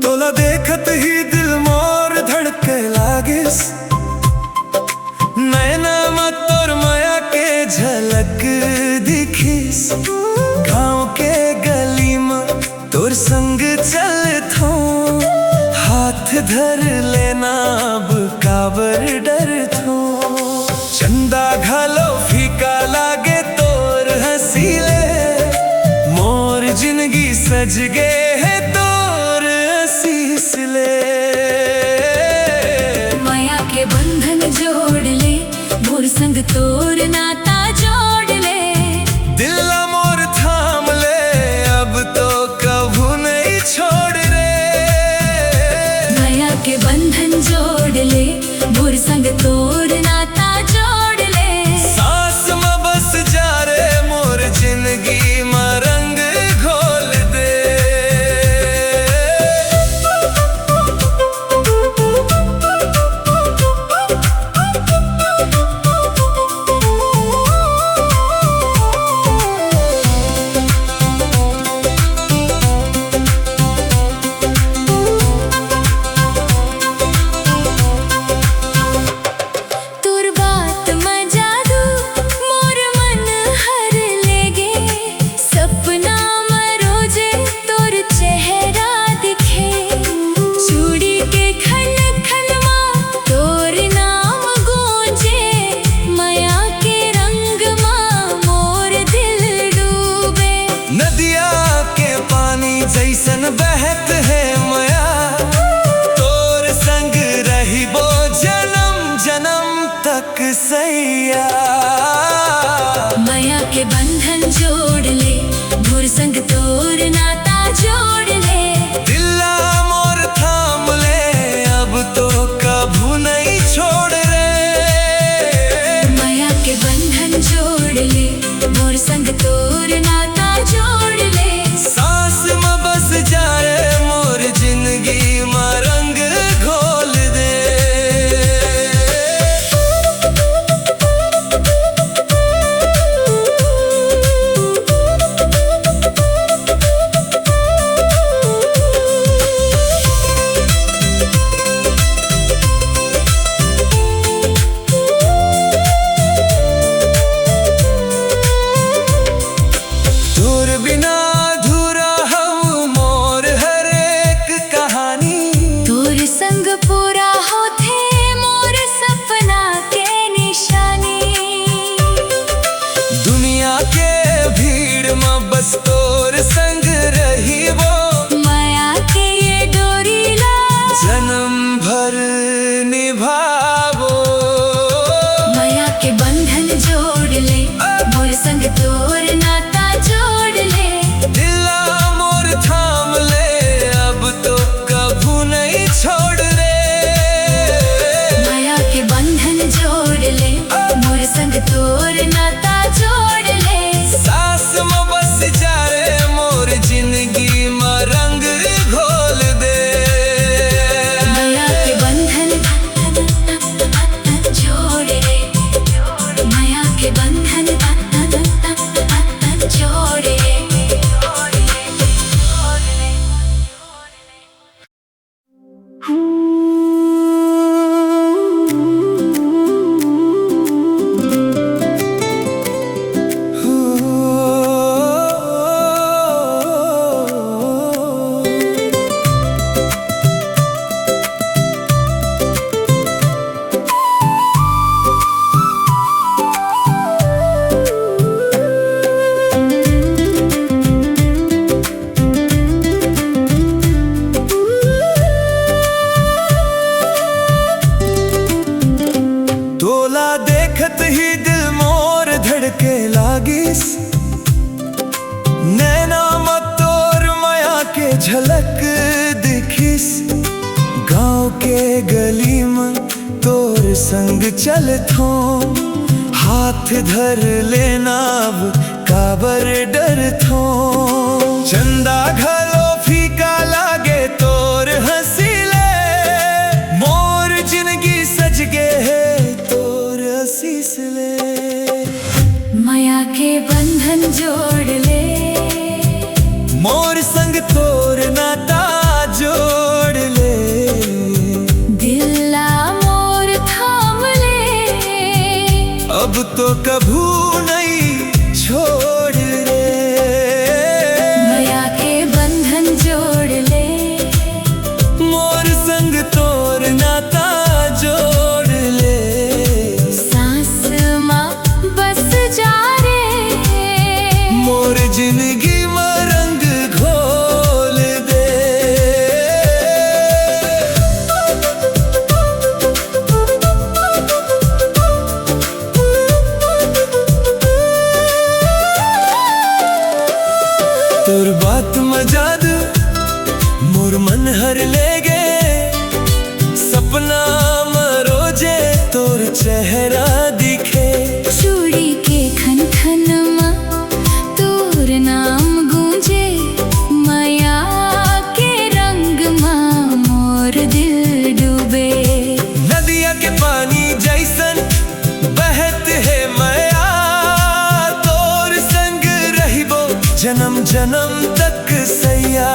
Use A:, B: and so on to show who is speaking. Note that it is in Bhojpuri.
A: तोला देखत ही दिल मोर धड़के लागिस, नैना मत तोर माया के झलक दिखिस। गाँव के गली में तोर संग चलथो, हाथ धर लेना अब काबर डरथो। चंदा घालो फीका लागे तोर हसीले, मोर जिंदगी सज गे है तोर असीस ले।
B: माया के बंधन जोड़ ले, मोर संग तोर नाता जोड़ ले।
A: दिल मोर थाम ले, अब तो कभू नहीं छोड़ रे।
B: माया के बंधन जोड़ ले, मोर संग तोर नाता जोड़ ले।
A: सांस में बस जा रे मोर जिंदगी में रंग घोल दे।
B: तोर बात में जादू मोर मन हर लेगे। सपना में रोजे तोर चेहरा दिखे। चूड़ी के खन खन में तोर नाम गूंजे। माया के रंग में मोर दिल डूबे।
A: नदिया के पानी जैसन बहत है माया, तोर संग रही वो जन्म जन्म तक सैया।
B: माया के बंधन जोड़ ले, मोर संग तोर नाता जोड़ ले।
A: दिला मोर थाम ले, अब तो कभू नहीं छोड़ रे।
B: माया के बंधन जोड़ ले, मोर संग तोर नाता जोड़ ले।
A: सांस में बस जा रे मोर जिंदगी में रंग घोल दे। तोर बिना अधूरा हम मोर हर एक कहानी।
B: तोर संग पूरा होथे मोर सपना के निशानी।
A: दुनिया के भीड़ में बस तोर संग रही वो,
B: माया के ये डोरी ला
A: जन्म भर निभावो।
B: माया के बंधन जोड़ ले, मोर संग तोर नाता जोड़ ले।
A: दिला मोर थाम ले, अब तो कभू नहीं छोड़ रे।
B: माया के बंधन जोड़ ले, मोर संग तोर नाता जोड़ ले।
A: सांस में बस जा रे मोर जिंदगी में रंग घोल दे।
B: माया के बंधन जोड़ ले, माया के बंधन जोड़ ले।
A: तोला देखत ही दिल मोर धड़के लागिस, नैना मत तोर माया के झलक दिखिस। गाँव के गली में तोर संग चलथो, हाथ हाथ धर लेना अब काबर डर थो चंदा घलो फीका लागे तोर हसीले मोर जिंदगी सज गे है तोर असीस ले
B: माया के बंधन जोड़ ले
A: मोर संग तोर नाता जोड़ ले
B: दिला मोर थाम ले
A: अब तो कभू नहीं छोड़ रे
B: माया के बंधन जोड़ ले
A: मोर संग तोर नाता जोड़ ले
B: सांस मां बस जा रे
A: मोर जिंदगी में रंग घोल दे तोर बात मजाद मोर मन हर ले गे सपना में रोजे तोर चेहरा दिखे
B: चूड़ी के खन खन मां तोर नाम गूंजे माया के रंग मां मोर दिल डूबे
A: नदिया के पानी जैसन बहत है माया तोर संग रहिबो जन्म जन्म तक सैया।